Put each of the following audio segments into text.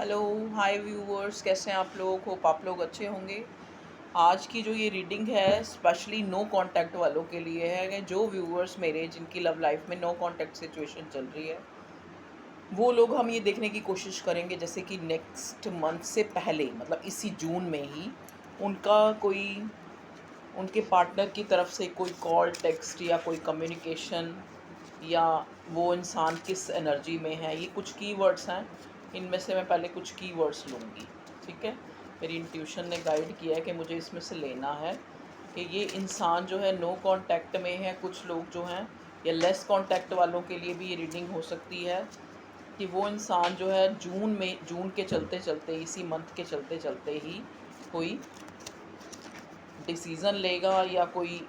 Hello, हाय viewers, कैसे हैं आप लोग? होप आप लोग अच्छे होंगे। आज की जो ये रीडिंग है स्पेशली नो कांटेक्ट वालों के लिए है कि जो व्यूवर्स मेरे जिनकी लव लाइफ में नो कांटेक्ट सिचुएशन चल रही है, वो लोग हम ये देखने की कोशिश करेंगे जैसे कि नेक्स्ट मंथ से पहले, मतलब इसी जून में ही उनका कोई उनके पार्टनर की तरफ से कोई कॉल, टेक्स्ट या कोई कम्युनिकेशन, या वो इंसान किस एनर्जी में है। ये कुछ कीवर्ड्स हैं, इनमें से मैं पहले कुछ कीवर्ड्स लूँगी। ठीक है, मेरी इंट्यूशन ने गाइड किया है कि मुझे इसमें से लेना है कि ये इंसान जो है नो कांटेक्ट में है। कुछ लोग जो हैं, या लेस कांटेक्ट वालों के लिए भी ये रीडिंग हो सकती है कि वो इंसान जो है जून के चलते चलते, इसी मंथ के चलते चलते ही कोई डिसीज़न लेगा या कोई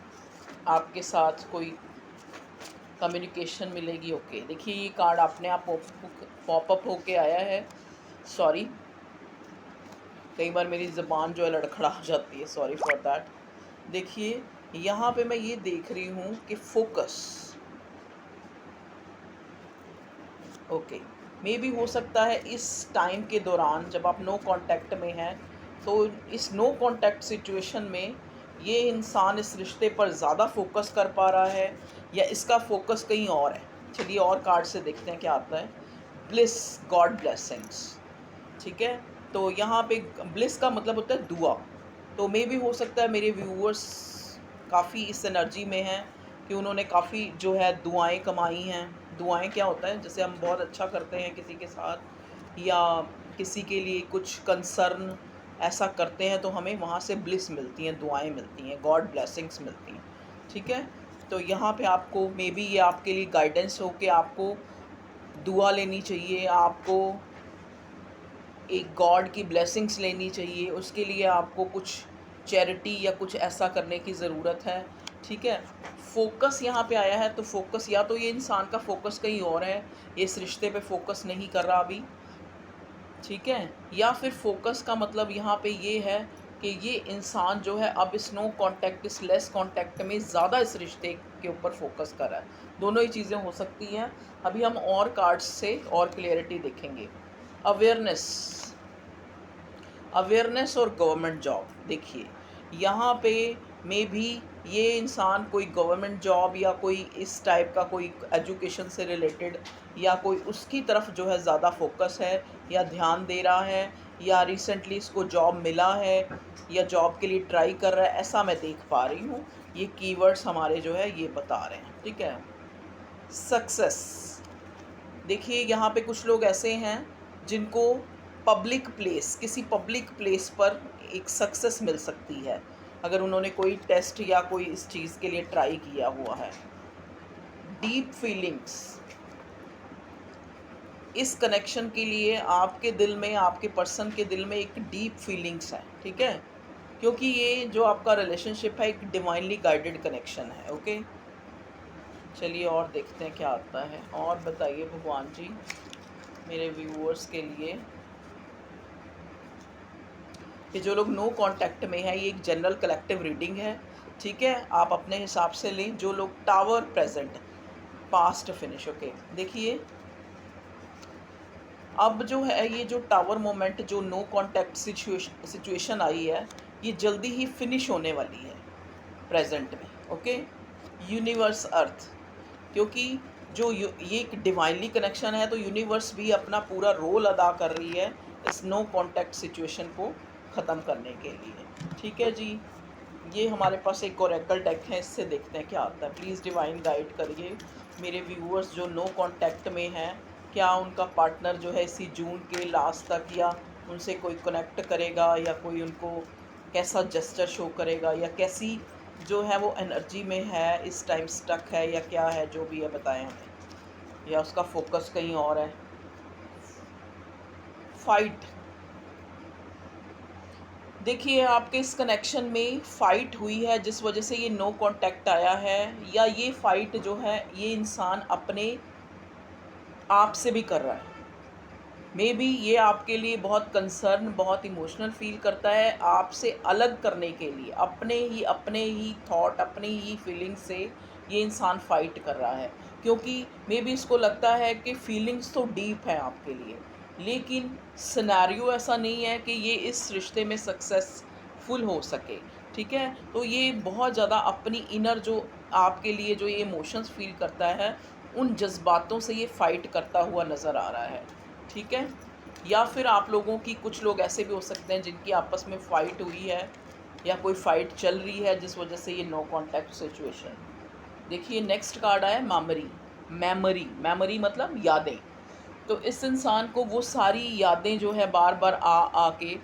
आपके साथ कोई कम्युनिकेशन मिलेगी। ओके, देखिए ये कार्ड अपने आप पॉपअप होके आया है। सॉरी, कई बार मेरी ज़बान जो है लड़खड़ा जाती है, सॉरी फॉर दैट। देखिए यहाँ पे मैं ये देख रही हूँ कि फोकस, ओके, मे बी हो सकता है इस टाइम के दौरान जब आप नो कांटेक्ट में हैं, तो इस नो कांटेक्ट सिचुएशन में ये इंसान इस रिश्ते पर ज़्यादा फोकस कर पा रहा है या इसका फोकस कहीं और है। चलिए और कार्ड से देखते हैं क्या आता है। Bliss, God blessings. ठीक है, तो यहाँ पे ब्लिस का मतलब होता है दुआ। तो मे भी हो सकता है मेरे व्यूअर्स काफ़ी इस एनर्जी में हैं कि उन्होंने काफ़ी जो है दुआएं कमाई हैं। दुआएं क्या होता है, जैसे हम बहुत अच्छा करते हैं किसी के साथ या किसी के लिए कुछ कंसर्न ऐसा करते हैं, तो हमें वहाँ से ब्लिस मिलती हैं, दुआएं मिलती हैं, गॉड ब्लेसिंग्स मिलती हैं। ठीक है, तो यहाँ पे आपको मे बी ये आपके लिए गाइडेंस हो कि आपको दुआ लेनी चाहिए, आपको एक गॉड की ब्लेसिंग्स लेनी चाहिए, उसके लिए आपको कुछ चैरिटी या कुछ ऐसा करने की ज़रूरत है। ठीक है, फोकस यहाँ पे आया है, तो फोकस या तो ये इंसान का फोकस कहीं और है, ये इस रिश्ते पे फोकस नहीं कर रहा अभी। ठीक है, या फिर फोकस का मतलब यहाँ पे ये है कि ये इंसान जो है अब इस नो कांटेक्ट, इस लेस कांटेक्ट में ज़्यादा इस रिश्ते के ऊपर फोकस कर रहा है। दोनों ही चीज़ें हो सकती हैं। अभी हम और कार्ड्स से और क्लियरिटी देखेंगे। अवेयरनेस, अवेयरनेस और गवर्नमेंट जॉब। देखिए यहाँ पे मे भी ये इंसान कोई गवर्नमेंट जॉब या कोई इस टाइप का कोई एजुकेशन से रिलेटेड या कोई उसकी तरफ जो है ज़्यादा फोकस है या ध्यान दे रहा है, या रिसेंटली इसको जॉब मिला है या जॉब के लिए ट्राई कर रहा है, ऐसा मैं देख पा रही हूँ। ये कीवर्ड्स हमारे जो है ये बता रहे हैं। ठीक है, सक्सेस। देखिए यहाँ पे कुछ लोग ऐसे हैं जिनको पब्लिक प्लेस, किसी पब्लिक प्लेस पर एक सक्सेस मिल सकती है अगर उन्होंने कोई टेस्ट या कोई इस चीज़ के लिए ट्राई किया हुआ है। डीप फीलिंग्स, इस कनेक्शन के लिए आपके दिल में, आपके पर्सन के दिल में एक डीप फीलिंग्स है। ठीक है, क्योंकि ये जो आपका रिलेशनशिप है एक डिवाइनली गाइडेड कनेक्शन है। ओके, चलिए और देखते हैं क्या आता है। और बताइए भगवान जी मेरे व्यूअर्स के लिए कि जो लोग नो कांटेक्ट में है, ये एक जनरल कलेक्टिव रीडिंग है। ठीक है, आप अपने हिसाब से लें। जो लोग tower, present, past, finish. Okay, देखिए अब जो है ये जो टावर मोमेंट, जो नो कांटेक्ट सिचुएशन आई है, ये जल्दी ही फिनिश होने वाली है प्रेजेंट में। ओके, यूनिवर्स, अर्थ, क्योंकि ये एक डिवाइनली कनेक्शन है, तो यूनिवर्स भी अपना पूरा रोल अदा कर रही है इस नो कांटेक्ट सिचुएशन को ख़त्म करने के लिए। ठीक है जी, ये हमारे पास एक ओरेकल डेक है, इससे देखते हैं क्या आता है। प्लीज़ डिवाइन गाइड करिए मेरे व्यूअर्स जो नो कांटेक्ट में हैं, क्या उनका पार्टनर जो है इसी जून के लास्ट तक या उनसे कोई कनेक्ट करेगा या कोई उनको कैसा जेस्चर शो करेगा, या कैसी जो है वो एनर्जी में है, इस टाइम स्टक है या क्या है, जो भी है बताएं हमें, या उसका फोकस कहीं और है। फाइट, देखिए आपके इस कनेक्शन में फ़ाइट हुई है जिस वजह से ये नो कांटेक्ट आया है, या ये फ़ाइट जो है ये इंसान अपने आप से भी कर रहा है। मे बी ये आपके लिए बहुत कंसर्न, बहुत इमोशनल फील करता है आपसे अलग करने के लिए, अपने ही थॉट, अपने ही फीलिंग से ये इंसान फ़ाइट कर रहा है, क्योंकि मे बी इसको लगता है कि फीलिंग्स तो डीप है आपके लिए, लेकिन सिनेरियो ऐसा नहीं है कि ये इस रिश्ते में सक्सेसफुल हो सके, ठीक है। तो ये बहुत ज़्यादा अपनी इनर जो आपके लिए जो ये इमोशंस फील करता है, उन जज्बातों से ये फ़ाइट करता हुआ नज़र आ रहा है, ठीक है। या फिर आप लोगों की कुछ लोग ऐसे भी हो सकते हैं जिनकी आपस में फ़ाइट हुई है या कोई फ़ाइट चल रही है जिस वजह से ये नो कॉन्टैक्ट सिचुएशन। देखिए नेक्स्ट कार्ड आया मेमोरी। मेमोरी मेमोरी मतलब यादें। तो इस इंसान को वो सारी यादें जो है बार बार आ आ के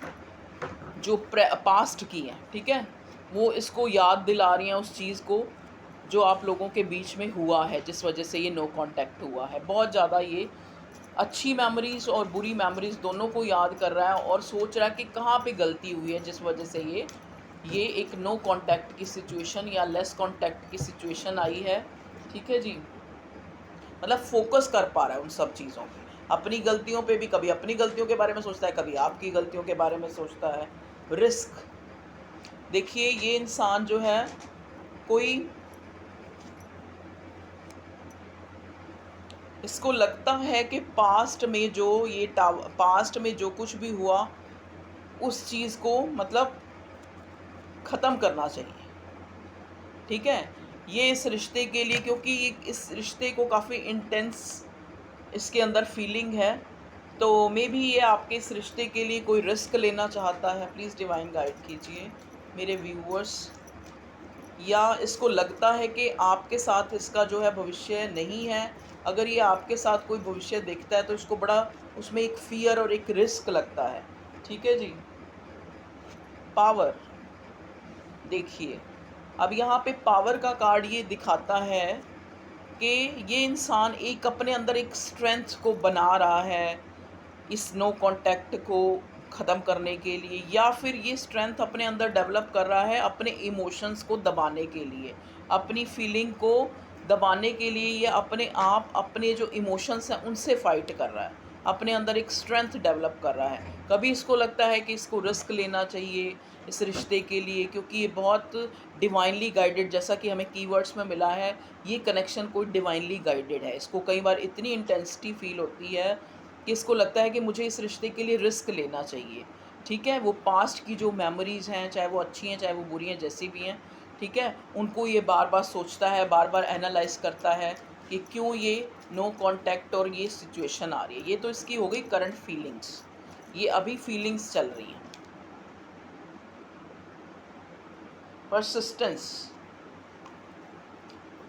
जो पास्ट की हैं, ठीक है, वो इसको याद दिला रही हैं उस चीज़ को जो आप लोगों के बीच में हुआ है, जिस वजह से ये नो कांटेक्ट हुआ है। बहुत ज़्यादा ये अच्छी मेमोरीज़ और बुरी मेमोरीज़ दोनों को याद कर रहा है और सोच रहा है कि कहाँ पे गलती हुई है जिस वजह से ये एक नो कांटेक्ट की सिचुएशन या लेस कांटेक्ट की सिचुएशन आई है, ठीक है जी। मतलब फोकस कर पा रहा है उन सब चीज़ों पे, अपनी गलतियों पे भी, कभी अपनी गलतियों के बारे में सोचता है, कभी आपकी गलतियों के बारे में सोचता है। रिस्क, देखिए ये इंसान जो है कोई, इसको लगता है कि पास्ट में जो कुछ भी हुआ उस चीज़ को मतलब ख़त्म करना चाहिए, ठीक है। ये इस रिश्ते के लिए, क्योंकि इस रिश्ते को काफ़ी इंटेंस इसके अंदर फीलिंग है, तो मे बी ये आपके इस रिश्ते के लिए कोई रिस्क लेना चाहता है। प्लीज़ डिवाइन गाइड कीजिए मेरे व्यूअर्स। या इसको लगता है कि आपके साथ इसका जो है भविष्य नहीं है। अगर ये आपके साथ कोई भविष्य देखता है तो इसको बड़ा उसमें एक फ़ियर और एक रिस्क लगता है, ठीक है जी। पावर, देखिए अब यहाँ पे पावर का कार्ड ये दिखाता है कि ये इंसान एक अपने अंदर एक स्ट्रेंथ को बना रहा है इस नो कांटेक्ट को ख़त्म करने के लिए, या फिर ये स्ट्रेंथ अपने अंदर डेवलप कर रहा है अपने इमोशंस को दबाने के लिए, अपनी फीलिंग को दबाने के लिए। ये अपने आप अपने जो इमोशंस हैं उनसे फाइट कर रहा है, अपने अंदर एक स्ट्रेंथ डेवलप कर रहा है। कभी इसको लगता है कि इसको रिस्क लेना चाहिए इस रिश्ते के लिए, क्योंकि ये बहुत डिवाइनली गाइडेड, जैसा कि हमें कीवर्ड्स में मिला है, ये कनेक्शन कोई डिवाइनली गाइडेड है। इसको कई बार इतनी इंटेंसिटी फील होती है कि इसको लगता है कि मुझे इस रिश्ते के लिए रिस्क लेना चाहिए, ठीक है। वो पास्ट की जो मेमोरीज़ हैं, चाहे वो अच्छी हैं चाहे वो बुरी हैं, जैसी भी हैं, ठीक है, उनको ये बार बार सोचता है, बार बार एनालाइज करता है कि क्यों ये नो कांटेक्ट और ये सिचुएशन आ रही है। ये तो इसकी हो गई करंट फीलिंग्स, ये अभी फीलिंग्स चल रही हैं। परसिस्टेंस,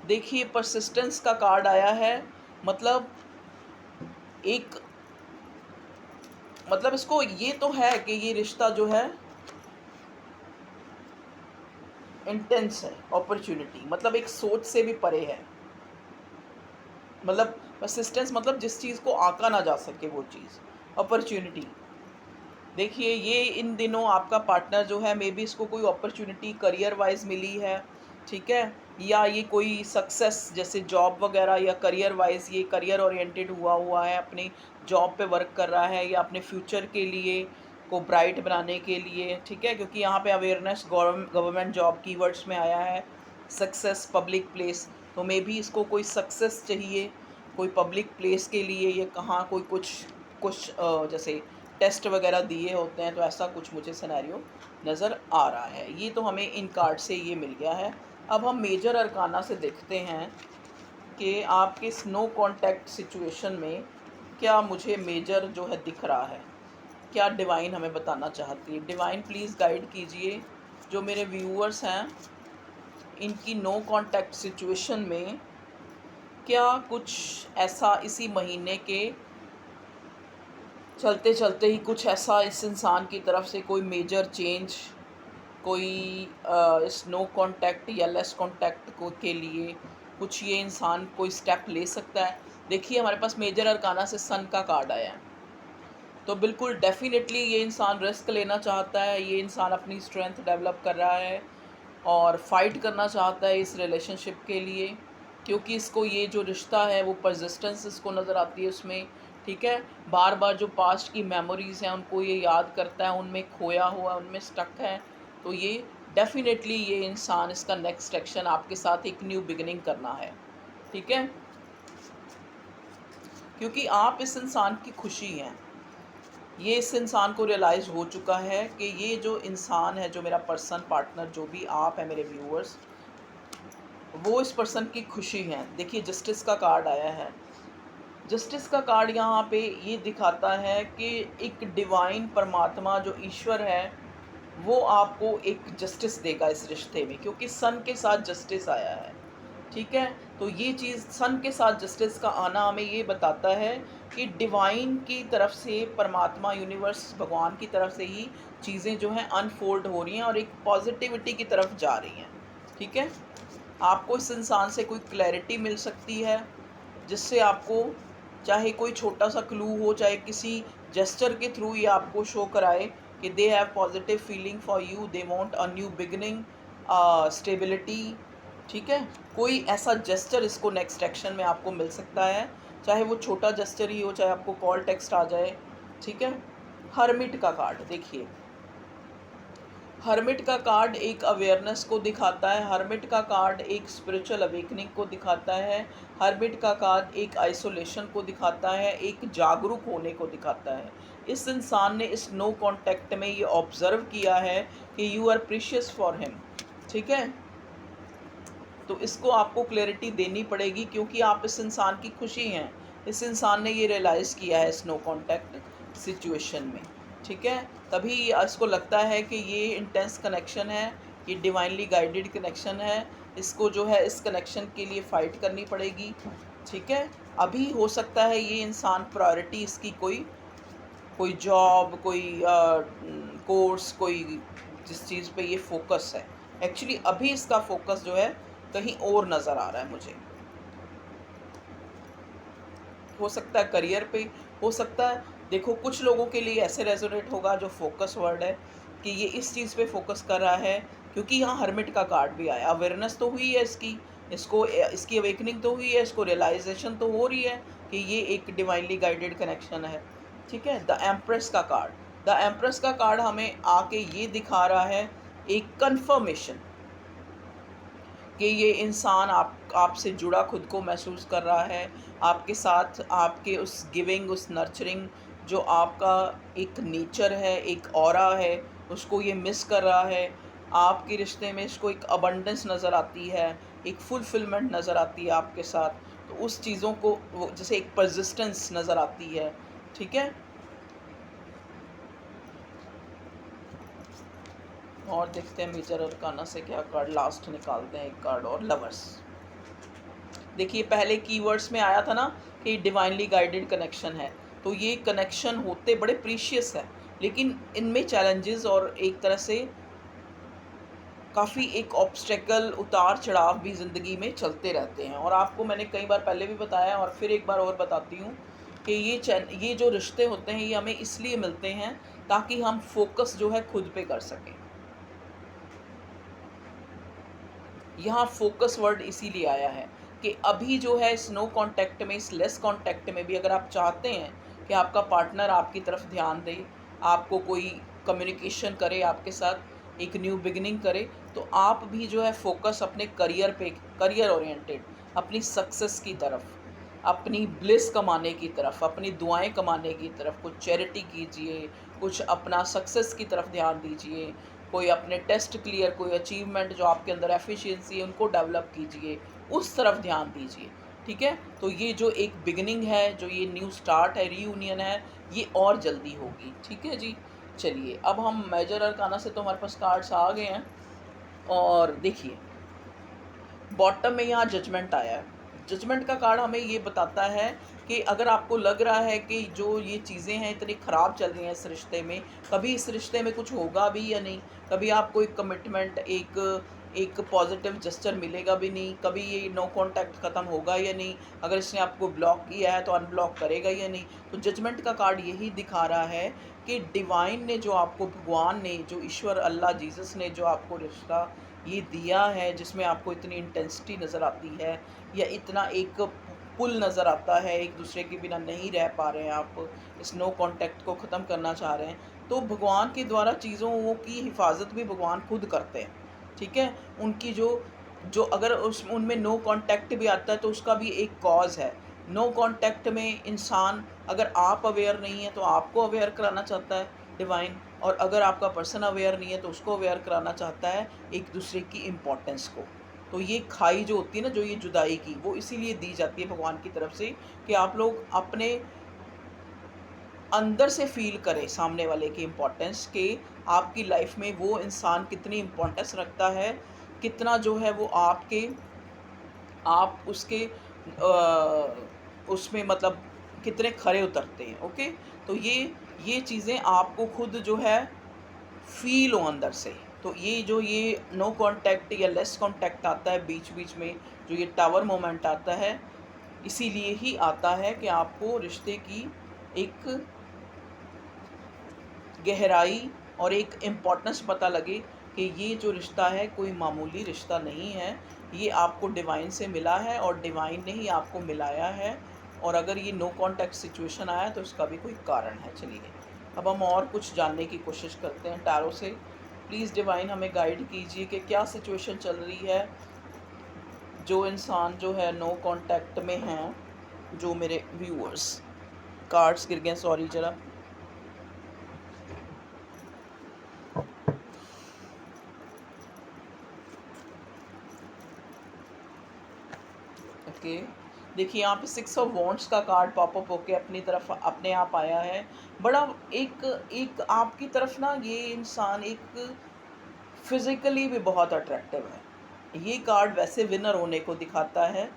देखिए परसिस्टेंस का कार्ड आया है। मतलब एक, मतलब इसको ये तो है कि ये रिश्ता जो है इंटेंस है, अपॉर्चुनिटी मतलब एक सोच से भी परे है। मतलब परसिस्टेंस मतलब जिस चीज़ को आंका ना जा सके वो चीज़, अपॉर्चुनिटी। देखिए ये इन दिनों आपका पार्टनर जो है, मे बी इसको कोई अपॉर्चुनिटी करियर वाइज मिली है, ठीक है, या ये कोई सक्सेस जैसे जॉब वगैरह या करियर वाइज ये करियर ओरिएंटेड हुआ है, अपनी जॉब पे वर्क कर रहा है या अपने फ्यूचर के लिए को ब्राइट बनाने के लिए, ठीक है। क्योंकि यहाँ पे अवेयरनेस गवर्नमेंट जॉब कीवर्ड्स में आया है, सक्सेस पब्लिक प्लेस, तो मे बी इसको कोई सक्सेस चाहिए कोई पब्लिक प्लेस के लिए। ये कहाँ कोई कुछ कुछ जैसे टेस्ट वगैरह दिए होते हैं, तो ऐसा कुछ मुझे सिनेरियो नज़र आ रहा है। ये तो हमें इन कार्ड से ये मिल गया है। अब हम मेजर अरकाना से देखते हैं कि आपके इस नो कांटेक्ट सिचुएशन में क्या मुझे मेजर जो है दिख रहा है, क्या डिवाइन हमें बताना चाहती है। डिवाइन प्लीज़ गाइड कीजिए जो मेरे व्यूअर्स हैं, इनकी नो कांटेक्ट सिचुएशन में क्या कुछ ऐसा इसी महीने के चलते चलते ही कुछ ऐसा इस इंसान की तरफ से कोई मेजर चेंज, कोई इस नो कांटेक्ट या लेस कांटेक्ट को के लिए कुछ ये इंसान कोई स्टेप ले सकता है। देखिए हमारे पास मेजर अरकाना से सन का कार्ड आया है, तो बिल्कुल डेफिनेटली ये इंसान रिस्क लेना चाहता है, ये इंसान अपनी स्ट्रेंथ डेवलप कर रहा है और फाइट करना चाहता है इस रिलेशनशिप के लिए, क्योंकि इसको ये जो रिश्ता है वो परसिस्टेंस इसको नज़र आती है उसमें, ठीक है। बार बार जो पास्ट की मेमोरीज़ हैं उनको ये याद करता है, उनमें खोया हुआ, उनमें स्टक है। तो ये डेफिनेटली ये इंसान इसका नेक्स्ट एक्शन आपके साथ एक न्यू बिगिनिंग करना है, ठीक है, क्योंकि आप इस इंसान की खुशी हैं, ये इस इंसान को रियलाइज़ हो चुका है कि ये जो इंसान है, जो मेरा पर्सन, पार्टनर, जो भी आप हैं मेरे व्यूअर्स, वो इस पर्सन की खुशी है। देखिए जस्टिस का कार्ड आया है। जस्टिस का कार्ड यहाँ पे ये दिखाता है कि एक डिवाइन परमात्मा जो ईश्वर है, वो आपको एक जस्टिस देगा इस रिश्ते में, क्योंकि सन के साथ जस्टिस आया है। ठीक है, तो ये चीज़ सन के साथ जस्टिस का आना हमें ये बताता है कि डिवाइन की तरफ से, परमात्मा, यूनिवर्स, भगवान की तरफ से ही चीज़ें जो हैं अनफोल्ड हो रही हैं और एक पॉजिटिविटी की तरफ जा रही हैं। ठीक है, आपको इस इंसान से कोई क्लैरिटी मिल सकती है, जिससे आपको चाहे कोई छोटा सा क्लू हो, चाहे किसी जेस्चर के थ्रू ये आपको शो कराए कि they have positive feeling for you, they want a new beginning, stability. ठीक है, कोई ऐसा जेस्चर इसको नेक्स्ट एक्शन में आपको मिल सकता है, चाहे वो छोटा जेस्चर ही हो, चाहे आपको कॉल टेक्स्ट आ जाए। ठीक है, हर्मिट का कार्ड देखिए, हर्मिट का कार्ड एक अवेयरनेस को दिखाता है, हर्मिट का कार्ड एक स्पिरिचुअल अवेकनिंग को दिखाता है, हर्मिट का कार्ड एक आइसोलेशन को दिखाता है, एक जागरूक होने को दिखाता है। इस इंसान ने इस नो कांटेक्ट में ये ऑब्जर्व किया है कि you are precious for him. ठीक है, तो इसको आपको क्लैरिटी देनी पड़ेगी, क्योंकि आप इस इंसान की खुशी हैं। इस इंसान ने ये रियलाइज़ किया है इस नो कांटेक्ट सिचुएशन में। ठीक है, तभी इसको लगता है कि ये इंटेंस कनेक्शन है, ये डिवाइनली गाइडेड कनेक्शन है। इसको जो है इस कनेक्शन के लिए फ़ाइट करनी पड़ेगी। ठीक है, अभी हो सकता है ये इंसान प्रायोरिटी इसकी कोई कोई जॉब, कोई कोर्स, कोई जिस चीज़ पे ये फोकस है, एक्चुअली अभी इसका फोकस जो है कहीं और नज़र आ रहा है मुझे। हो सकता है करियर पे, हो सकता है, देखो कुछ लोगों के लिए ऐसे रेजोनेट होगा जो फोकस वर्ड है कि ये इस चीज़ पे फोकस कर रहा है, क्योंकि यहाँ हर्मिट का कार्ड भी आया। अवेयरनेस तो हुई है इसकी, इसको इसकी अवेकनिंग तो हुई है, इसको रियलाइजेशन तो हो रही है कि ये एक डिवाइनली गाइडेड कनेक्शन है। ठीक है, द एम्प्रेस का कार्ड, द एम्प्रेस का कार्ड हमें आके ये दिखा रहा है एक कन्फर्मेशन कि ये इंसान आपसे जुड़ा खुद को महसूस कर रहा है, आपके साथ, आपके उस गिविंग, उस नर्चरिंग जो आपका एक नेचर है, एक ऑरा है, उसको ये मिस कर रहा है। आपके रिश्ते में इसको एक अबंडेंस नज़र आती है, एक फुलफिलमेंट नज़र आती है आपके साथ, तो उस चीज़ों को वो जैसे एक परसिस्टेंस नज़र आती है। ठीक है, और देखते हैं मेजर अरकाना से क्या कार्ड लास्ट निकालते हैं, एक कार्ड और, लवर्स। देखिए पहले कीवर्ड्स में आया था ना कि डिवाइनली गाइडेड कनेक्शन है, तो ये कनेक्शन होते बड़े प्रीशियस है, लेकिन इनमें चैलेंजेस और एक तरह से काफ़ी एक ऑब्स्टेकल, उतार चढ़ाव भी ज़िंदगी में चलते रहते हैं। और आपको मैंने कई बार पहले भी बताया और फिर एक बार और बताती हूँ कि ये जो रिश्ते होते हैं ये हमें इसलिए मिलते हैं ताकि हम फोकस जो है खुद पे कर सकें। यहाँ फोकस वर्ड इसीलिए आया है कि अभी जो है इस नो कांटेक्ट में, इस लेस कांटेक्ट में भी अगर आप चाहते हैं कि आपका पार्टनर आपकी तरफ ध्यान दे, आपको कोई कम्युनिकेशन करे आपके साथ, एक न्यू बिगिनिंग करे, तो आप भी जो है फोकस अपने करियर पे, करियर ओरिएंटेड, अपनी सक्सेस की तरफ, अपनी ब्लिस कमाने की तरफ, अपनी दुआएं कमाने की तरफ, कुछ चैरिटी कीजिए, कुछ अपना सक्सेस की तरफ ध्यान दीजिए, कोई अपने टेस्ट क्लियर, कोई अचीवमेंट जो आपके अंदर एफिशिएंसी है उनको डेवलप कीजिए, उस तरफ ध्यान दीजिए। ठीक है, तो ये जो एक बिगिनिंग है, जो ये न्यू स्टार्ट है, रीयूनियन है, ये और जल्दी होगी। ठीक है जी, चलिए अब हम मेजर अरकाना से तो हमारे पास कार्ड्स आ गए हैं, और देखिए बॉटम में यहाँ जजमेंट आया है। जजमेंट का कार्ड हमें ये बताता है कि अगर आपको लग रहा है कि जो ये चीज़ें हैं इतनी ख़राब चल रही हैं इस रिश्ते में, कभी इस रिश्ते में कुछ होगा भी या नहीं, कभी आपको एक कमिटमेंट, एक पॉजिटिव जेस्चर मिलेगा भी नहीं, कभी ये नो कांटेक्ट ख़त्म होगा या नहीं, अगर इसने आपको ब्लॉक किया है तो अनब्लॉक करेगा या नहीं। तो जजमेंट का कार्ड यही दिखा रहा है कि डिवाइन ने जो आपको, भगवान ने, जो ईश्वर, अल्लाह, जीसस ने जो आपको रिश्ता ये दिया है, जिसमें आपको इतनी इंटेंसिटी नज़र आती है या इतना एक पुल नज़र आता है, एक दूसरे के बिना नहीं रह पा रहे हैं, आप इस नो कांटेक्ट को ख़त्म करना चाह रहे हैं, तो भगवान के द्वारा चीज़ों की हिफाजत भी भगवान खुद करते हैं। ठीक है, उनकी जो जो अगर उस उनमें नो कांटेक्ट भी आता है तो उसका भी एक कॉज है। नो कांटेक्ट में इंसान, अगर आप अवेयर नहीं है तो आपको अवेयर कराना चाहता है डिवाइन, और अगर आपका पर्सन अवेयर नहीं है तो उसको अवेयर कराना चाहता है एक दूसरे की इम्पोर्टेंस को। तो ये खाई जो होती है ना, जो ये जुदाई की, वो इसीलिए दी जाती है भगवान की तरफ से कि आप लोग अपने अंदर से फ़ील करें सामने वाले की इम्पोर्टेंस, कि आपकी लाइफ में वो इंसान कितनी इम्पोर्टेंस रखता है, कितना जो है वो आप उसके उसमें मतलब कितने खरे उतरते हैं। ओके, तो ये चीज़ें आपको खुद जो है फ़ील हो अंदर से। तो ये नो कांटेक्ट या लेस कांटेक्ट आता है बीच बीच में, जो ये टावर मोमेंट आता है, इसीलिए ही आता है कि आपको रिश्ते की एक गहराई और एक इम्पोर्टेंस पता लगे कि ये जो रिश्ता है कोई मामूली रिश्ता नहीं है, ये आपको डिवाइन से मिला है और डिवाइन ने ही आपको मिलाया है। और अगर ये नो कांटेक्ट सिचुएशन आया तो इसका भी कोई कारण है। चलिए अब हम और कुछ जानने की कोशिश करते हैं टैरो से। प्लीज़ डिवाइन हमें गाइड कीजिए कि क्या सिचुएशन चल रही है, जो इंसान जो है नो कांटेक्ट में हैं, जो मेरे व्यूअर्स। कार्ड्स गिर गए, सॉरी ज़रा। ओके, देखिए यहाँ पे 6 ऑफ वॉन्ड्स का कार्ड पॉपअप होके अपनी तरफ अपने आप आया है। बड़ा एक एक आपकी तरफ ना ये इंसान एक फिज़िकली भी बहुत अट्रैक्टिव है। ये कार्ड वैसे विनर होने को दिखाता है,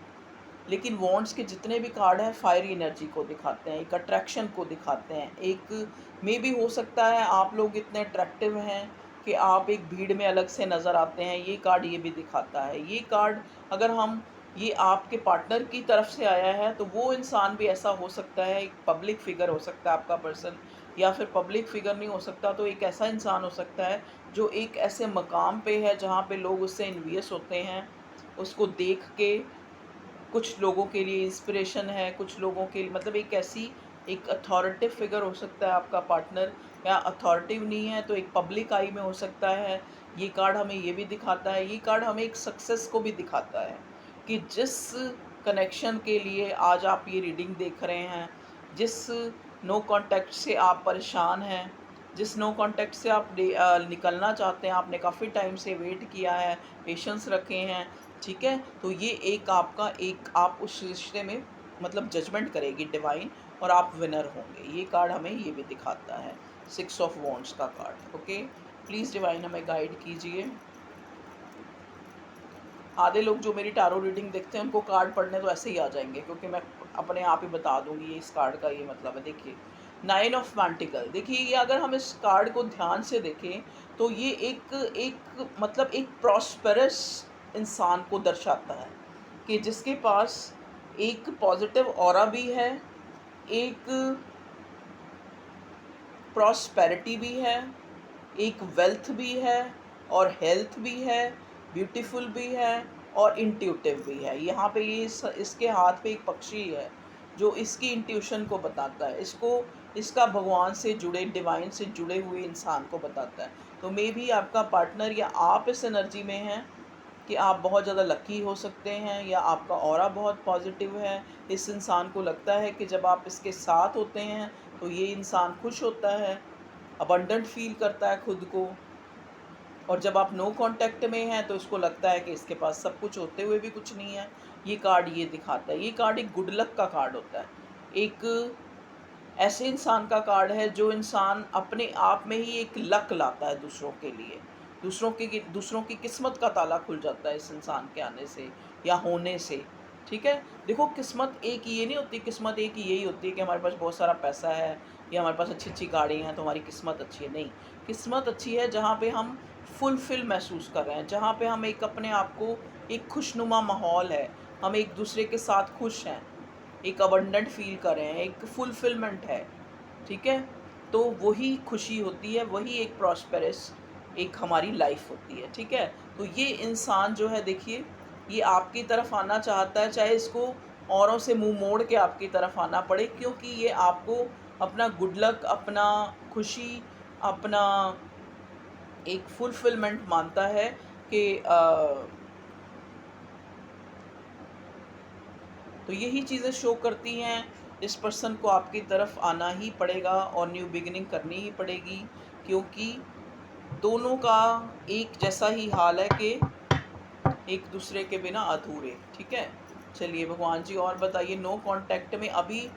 लेकिन वॉन्ड्स के जितने भी कार्ड हैं फायरी एनर्जी को दिखाते हैं, एक अट्रैक्शन को दिखाते हैं। एक मे भी हो सकता है आप लोग इतने अट्रैक्टिव हैं कि आप एक भीड़ में अलग से नज़र आते हैं, ये कार्ड ये भी दिखाता है। ये कार्ड अगर हम ये आपके पार्टनर की तरफ से आया है तो वो इंसान भी ऐसा हो सकता है, एक पब्लिक फ़िगर हो सकता है आपका पर्सन, या फिर पब्लिक फ़िगर नहीं हो सकता तो एक ऐसा इंसान हो सकता है जो एक ऐसे मकाम पे है जहाँ पे लोग उससे एनवियस होते हैं, उसको देख के। कुछ लोगों के लिए इंस्पिरेशन है, कुछ लोगों के लिए मतलब एक ऐसी एक अथॉरिटिव फिगर हो सकता है आपका पार्टनर, या अथॉरिटिव नहीं है तो एक पब्लिक आई में हो सकता है। ये कार्ड हमें ये भी दिखाता है, ये कार्ड हमें एक सक्सेस को भी दिखाता है कि जिस कनेक्शन के लिए आज आप ये रीडिंग देख रहे हैं, जिस नो कांटेक्ट से आप परेशान हैं, जिस नो कांटेक्ट से आप निकलना चाहते हैं, आपने काफ़ी टाइम से वेट किया है, पेशेंस रखे हैं, ठीक है, तो ये एक आपका एक आप उस रिश्ते में मतलब जजमेंट करेगी डिवाइन और आप विनर होंगे। ये कार्ड हमें ये भी दिखाता है, 6 ऑफ वॉन्ड्स का कार्ड। ओके, प्लीज़ डिवाइन हमें गाइड कीजिए। आधे लोग जो मेरी टारो रीडिंग देखते हैं उनको कार्ड पढ़ने तो ऐसे ही आ जाएंगे, क्योंकि मैं अपने आप ही बता दूंगी ये इस कार्ड का ये मतलब है। देखिए 9 ऑफ पेंटिकल, देखिए ये अगर हम इस कार्ड को ध्यान से देखें तो ये एक एक मतलब एक प्रॉस्पेरस इंसान को दर्शाता है कि जिसके पास एक पॉजिटिव ऑरा भी है, एक प्रॉस्पेरिटी भी है, एक वेल्थ भी है, और हेल्थ भी है, ब्यूटीफुल भी है, और इंट्यूटिव भी है। यहाँ पे ये इसके हाथ पे एक पक्षी है जो इसकी इंट्यूशन को बताता है, इसको इसका भगवान से जुड़े डिवाइन से जुड़े हुए इंसान को बताता है। तो मे बी आपका पार्टनर या आप इस एनर्जी में हैं कि आप बहुत ज़्यादा लकी हो सकते हैं, या आपका ऑरा बहुत पॉजिटिव है। इस इंसान को लगता है कि जब आप इसके साथ होते हैं तो ये इंसान खुश होता है, अबंडेंट फील करता है खुद को। और जब आप नो कांटेक्ट में हैं तो इसको लगता है कि इसके पास सब कुछ होते हुए भी कुछ नहीं है। ये कार्ड ये दिखाता है, ये कार्ड एक गुड लक का कार्ड होता है, एक ऐसे इंसान का कार्ड है जो इंसान अपने आप में ही एक लक लाता है दूसरों के लिए, दूसरों की किस्मत का ताला खुल जाता है इस इंसान के आने से या होने से। ठीक है, देखो किस्मत एक ये नहीं होती, किस्मत एक यही होती है कि हमारे पास बहुत सारा पैसा है या हमारे पास अच्छी अच्छी गाड़ी हैं तो हमारी किस्मत अच्छी है। नहीं, किस्मत अच्छी है जहाँ पे हम फुलफिल महसूस कर रहे हैं, जहाँ पे हम एक अपने आप को एक खुशनुमा माहौल है, हम एक दूसरे के साथ खुश हैं, एक अबंडेंट फील कर रहे हैं, एक फुलफिलमेंट है। ठीक है, तो वही खुशी होती है, वही एक प्रॉस्पेरस एक हमारी लाइफ होती है। ठीक है, तो ये इंसान जो है देखिए ये आपकी तरफ आना चाहता है, चाहे इसको औरों से मुंह मोड़ के आपकी तरफ आना पड़े, क्योंकि ये आपको अपना गुड लक, अपना खुशी, अपना एक फुलफिलमेंट मानता है कि तो तो यही चीज़ें शो करती हैं इस पर्सन को आपकी तरफ आना ही पड़ेगा और न्यू बिगिनिंग करनी ही पड़ेगी, क्योंकि दोनों का एक जैसा ही हाल है कि एक दूसरे के बिना अधूरे। ठीक है, चलिए भगवान जी और बताइए, नो कांटेक्ट में अभी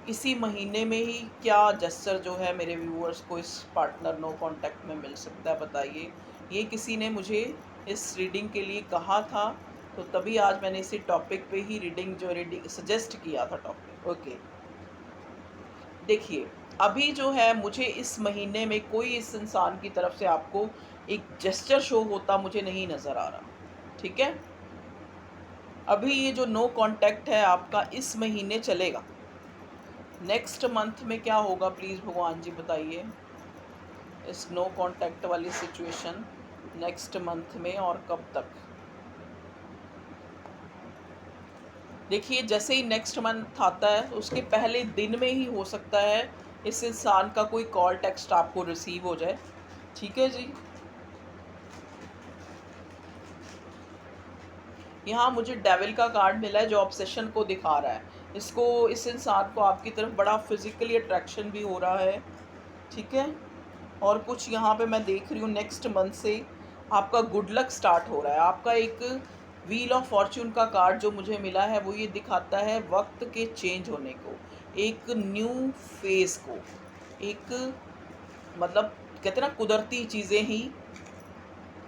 इसी महीने में ही क्या जेस्चर जो है मेरे व्यूअर्स को इस पार्टनर नो कांटेक्ट में मिल सकता है, बताइए। ये किसी ने मुझे इस रीडिंग के लिए कहा था, तो तभी आज मैंने इसी टॉपिक पे ही रीडिंग सजेस्ट किया था टॉपिक। ओके, देखिए अभी जो है मुझे इस महीने में कोई इस इंसान की तरफ से आपको एक जेस्चर शो होता मुझे नहीं नज़र आ रहा। ठीक है, अभी ये जो नो कांटेक्ट है आपका इस महीने चलेगा। नेक्स्ट मंथ में क्या होगा प्लीज़ भगवान जी बताइए, इस नो कांटेक्ट वाली सिचुएशन नेक्स्ट मंथ में और कब तक। देखिए जैसे ही नेक्स्ट मंथ आता है उसके पहले दिन में ही हो सकता है इस इंसान का कोई कॉल टेक्स्ट आपको रिसीव हो जाए। ठीक है जी, यहाँ मुझे डेविल का कार्ड मिला है जो ऑब्सेशन को दिखा रहा है। इस इंसान को आपकी तरफ बड़ा फिजिकली अट्रैक्शन भी हो रहा है। ठीक है, और कुछ यहाँ पे मैं देख रही हूँ नेक्स्ट मंथ से आपका गुड लक स्टार्ट हो रहा है। आपका एक व्हील ऑफ फॉर्च्यून का कार्ड जो मुझे मिला है वो ये दिखाता है वक्त के चेंज होने को, एक न्यू फेज़ को, एक मतलब कहते हैं ना कुदरती चीज़ें ही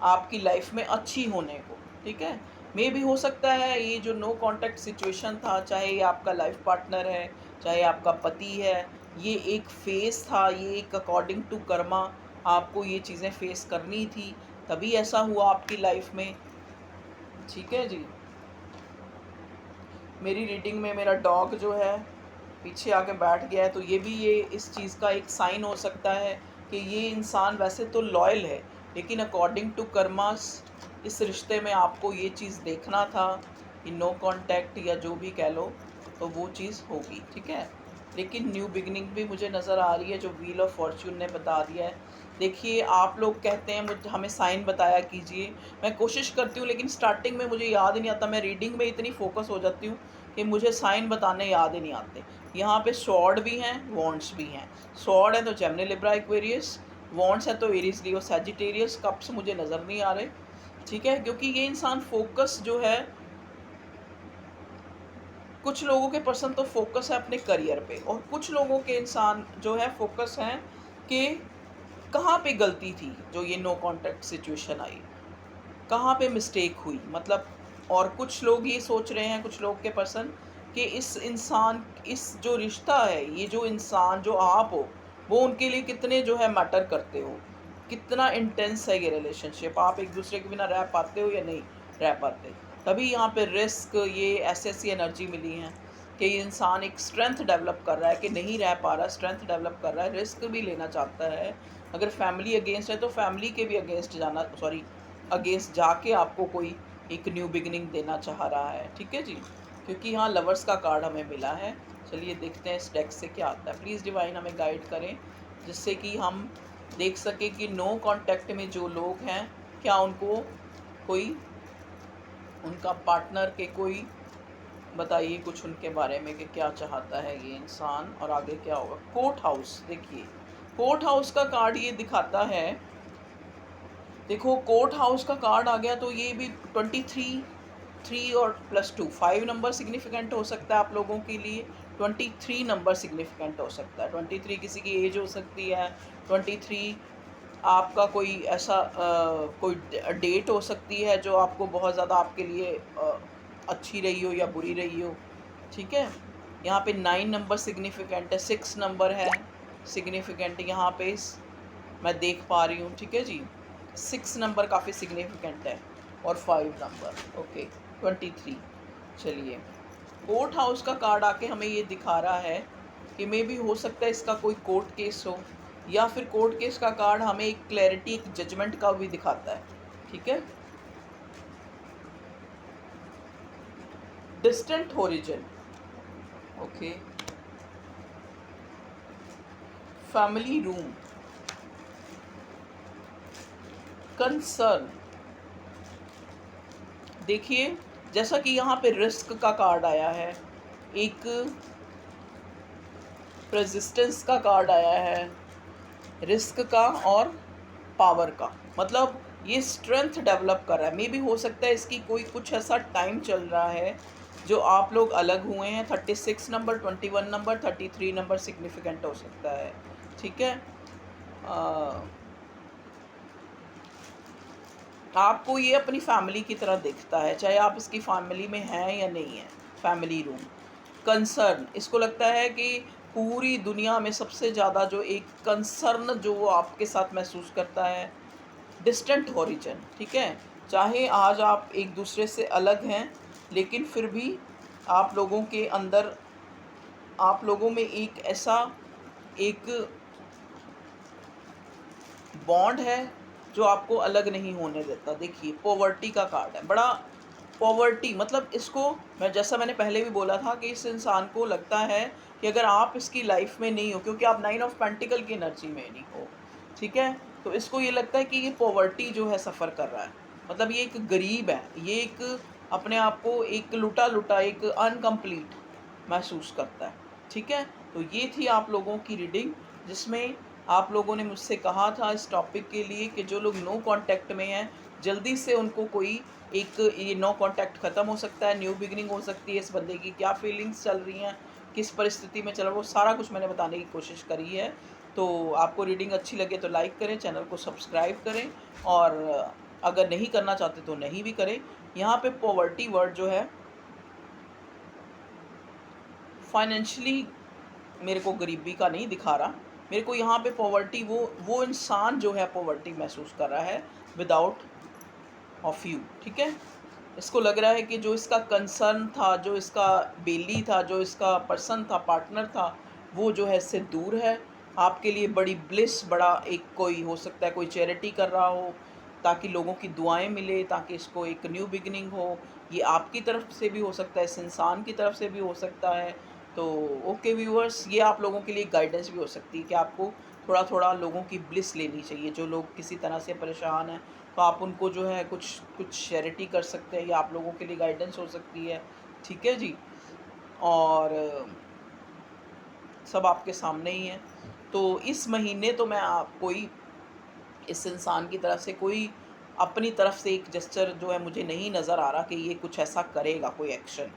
आपकी लाइफ में अच्छी होने को। ठीक है, मे भी हो सकता है ये जो नो कांटेक्ट सिचुएशन था, चाहे ये आपका लाइफ पार्टनर है, चाहे आपका पति है, ये एक फेस था, ये एक अकॉर्डिंग टू कर्मा आपको ये चीज़ें फेस करनी थी, तभी ऐसा हुआ आपकी लाइफ में। ठीक है जी, मेरी रीडिंग में मेरा डॉग जो है पीछे आके बैठ गया है, तो ये इस चीज़ का एक साइन हो सकता है कि ये इंसान वैसे तो लॉयल है, लेकिन अकॉर्डिंग टू कर्मास इस रिश्ते में आपको ये चीज़ देखना था कि नो कांटेक्ट या जो भी कह लो, तो वो चीज़ होगी। ठीक है, लेकिन न्यू बिगनिंग भी मुझे नज़र आ रही है जो व्हील ऑफ फॉर्च्यून ने बता दिया है। देखिए आप लोग कहते हैं मुझे हमें साइन बताया कीजिए, मैं कोशिश करती हूँ लेकिन स्टार्टिंग में मुझे याद ही नहीं आता, मैं रीडिंग में इतनी फोकस हो जाती हूँ कि मुझे साइन बताने याद ही नहीं आते। यहाँ पे स्वॉर्ड भी हैं, वॉन्ड्स भी हैं। स्वॉर्ड है तो जेमिनी लिब्रा एक्वेरियस, वॉन्ड्स है तो एरीज लियो सैजिटेरियस, कप्स मुझे नज़र नहीं आ रहे। ठीक है, क्योंकि ये इंसान फोकस जो है, कुछ लोगों के पर्सन तो फोकस है अपने करियर पे, और कुछ लोगों के इंसान जो है फोकस हैं कि कहाँ पे गलती थी जो ये नो कांटेक्ट सिचुएशन आई, कहाँ पे मिस्टेक हुई, मतलब। और कुछ लोग ये सोच रहे हैं, कुछ लोग के पर्सन, कि इस इंसान, इस जो रिश्ता है, ये जो इंसान जो आप हो, वो उनके लिए कितने जो है मैटर करते हो, कितना इंटेंस है ये रिलेशनशिप, आप एक दूसरे के बिना रह पाते हो या नहीं रह पाते। तभी यहाँ पे रिस्क, ये ऐसी एनर्जी मिली है कि ये इंसान एक स्ट्रेंथ डेवलप कर रहा है कि नहीं रह पा रहा, स्ट्रेंथ डेवलप कर रहा है, रिस्क भी लेना चाहता है। अगर फैमिली अगेंस्ट है तो फैमिली के भी अगेंस्ट जाना, सॉरी अगेंस्ट जाके आपको कोई एक न्यू बिगिनिंग देना चाह रहा है। ठीक है जी, क्योंकि यहाँ लवर्स का कार्ड हमें मिला है। चलिए देखते हैं इस डेक से क्या आता है। प्लीज़ डिवाइन हमें गाइड करें जिससे कि हम देख सके कि नो कांटेक्ट में जो लोग हैं, क्या उनको कोई, उनका पार्टनर के कोई बताइए कुछ उनके बारे में कि क्या चाहता है ये इंसान और आगे क्या होगा। कोर्ट हाउस, देखिए कोर्ट हाउस का कार्ड ये दिखाता है, देखो कोर्ट हाउस का कार्ड आ गया तो ये भी 23, 3 और +2 5 नंबर सिग्निफिकेंट हो सकता है आप लोगों के लिए। 23 नंबर सिग्निफिकेंट हो सकता है। 23 किसी की एज हो सकती है, 23 आपका कोई ऐसा कोई डेट हो सकती है जो आपको बहुत ज़्यादा आपके लिए अच्छी रही हो या बुरी रही हो। ठीक है, यहाँ पे 9 नंबर सिग्निफिकेंट है, 6 नंबर है सिग्निफिकेंट यहाँ पे मैं देख पा रही हूँ। ठीक है जी, 6 नंबर काफ़ी सिग्निफिकेंट है और 5 नंबर। ओके, 23। चलिए, कोर्ट हाउस का कार्ड आके हमें ये दिखा रहा है कि मे भी हो सकता है इसका कोई कोर्ट केस हो, या फिर कोर्ट केस का कार्ड हमें एक क्लैरिटी, एक जजमेंट का भी दिखाता है। ठीक है, distant origin, okay, family room, concern. देखिए जैसा कि यहाँ पे रिस्क का कार्ड आया है, एक रेजिस्टेंस का कार्ड आया है, रिस्क का और पावर का। मतलब ये स्ट्रेंथ डेवलप कर रहा है। मे बी हो सकता है इसकी कोई कुछ ऐसा टाइम चल रहा है जो आप लोग अलग हुए हैं। 36 नंबर, 21 नंबर, 33 नंबर सिग्निफिकेंट हो सकता है। ठीक है, आपको ये अपनी फैमिली की तरह दिखता है, चाहे आप इसकी फैमिली में हैं या नहीं है। फैमिली रूम कंसर्न, इसको लगता है कि पूरी दुनिया में सबसे ज़्यादा जो एक कंसर्न जो वो आपके साथ महसूस करता है, डिस्टेंट ओरिजिन। ठीक है, चाहे आज आप एक दूसरे से अलग हैं, लेकिन फिर भी आप लोगों के अंदर, आप लोगों में एक ऐसा एक बॉन्ड है जो आपको अलग नहीं होने देता। देखिए, पॉवर्टी का कार्ड है, बड़ा पॉवर्टी मतलब इसको, मैंने पहले भी बोला था कि इस इंसान को लगता है कि अगर आप इसकी लाइफ में नहीं हो, क्योंकि आप 9 ऑफ पेंटिकल की एनर्जी में नहीं हो। ठीक है, तो इसको ये लगता है कि ये पॉवर्टी जो है सफ़र कर रहा है। मतलब ये एक गरीब है, ये एक अपने आप को एक लुटा एक अनकम्प्लीट महसूस करता है। ठीक है, तो ये थी आप लोगों की रीडिंग, जिसमें आप लोगों ने मुझसे कहा था इस टॉपिक के लिए कि जो लोग नो कांटेक्ट में हैं, जल्दी से उनको कोई एक, ये नो कांटेक्ट ख़त्म हो सकता है, न्यू बिगिनिंग हो सकती है। इस बंदे की क्या फीलिंग्स चल रही हैं, किस परिस्थिति में चल रहा है, वो सारा कुछ मैंने बताने की कोशिश करी है। तो आपको रीडिंग अच्छी लगे तो लाइक करें, चैनल को सब्सक्राइब करें, और अगर नहीं करना चाहते तो नहीं भी करें। यहाँ पे पॉवर्टी वर्ड जो है, फाइनेंशियली मेरे को गरीबी का नहीं दिखा रहा। मेरे को यहाँ पे पॉवर्टी, वो इंसान जो है पॉवर्टी महसूस कर रहा है विदाउट ऑफ यू। ठीक है, इसको लग रहा है कि जो इसका कंसर्न था, जो इसका बेली था, जो इसका पर्सन था, पार्टनर था, वो जो है इससे दूर है। आपके लिए बड़ी ब्लिस, बड़ा एक कोई हो सकता है कोई चैरिटी कर रहा हो ताकि लोगों की दुआएं मिले, ताकि इसको एक न्यू बिगिनिंग हो। ये आपकी तरफ से भी हो सकता है, इस इंसान की तरफ से भी हो सकता है। तो ओके व्यूअर्स, ये आप लोगों के लिए गाइडेंस भी हो सकती है कि आपको थोड़ा थोड़ा लोगों की ब्लिस लेनी चाहिए। जो लोग किसी तरह से परेशान हैं, तो आप उनको जो है कुछ चैरिटी कर सकते हैं, या आप लोगों के लिए गाइडेंस हो सकती है। ठीक है जी, और सब आपके सामने ही है। तो इस महीने तो मैं कोई इस इंसान की तरफ से कोई अपनी तरफ से एक जेस्चर जो है मुझे नहीं नज़र आ रहा कि ये कुछ ऐसा करेगा, कोई एक्शन।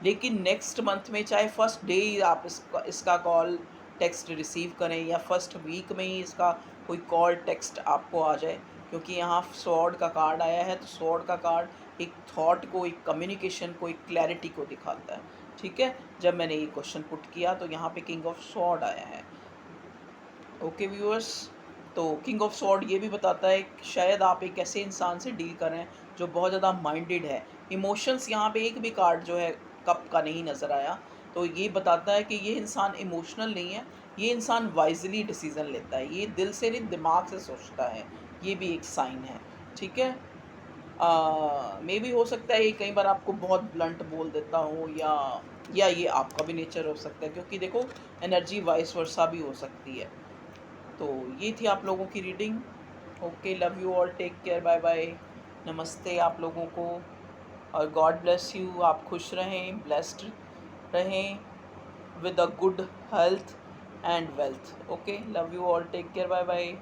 लेकिन नेक्स्ट मंथ में, चाहे फर्स्ट डे ही आप इसका कॉल टेक्स्ट रिसीव करें, या फर्स्ट वीक में ही इसका कोई कॉल टेक्स्ट आपको आ जाए, क्योंकि यहाँ स्वॉर्ड का कार्ड आया है। तो स्वॉर्ड का कार्ड एक थॉट को, एक कम्युनिकेशन को, एक क्लैरिटी को दिखाता है। ठीक है, जब मैंने ये क्वेश्चन पुट किया तो यहाँ पे किंग ऑफ स्वॉर्ड आया है। ओके व्यूअर्स, तो किंग ऑफ स्वॉर्ड ये भी बताता है कि शायद आप एक ऐसे इंसान से डील कर रहे हैं जो बहुत ज़्यादा माइंडेड है। इमोशंस, यहाँ पे एक भी कार्ड जो है कप का नहीं नज़र आया। तो ये बताता है कि ये इंसान इमोशनल नहीं है, ये इंसान वाइजली डिसीज़न लेता है, ये दिल से नहीं दिमाग से सोचता है। ये भी एक साइन है। ठीक है, मे भी हो सकता है ये कई बार आपको बहुत ब्लंट बोल देता हो, या ये आपका भी नेचर हो सकता है, क्योंकि देखो एनर्जी वाइस वर्सा भी हो सकती है। तो ये थी आप लोगों की reading. Okay, love you all, take care, bye bye, नमस्ते आप लोगों को, और गॉड ब्लेस यू। आप खुश रहें, ब्लेस्ड रहें, with a good health and wealth. Okay, love you all, take care, bye bye.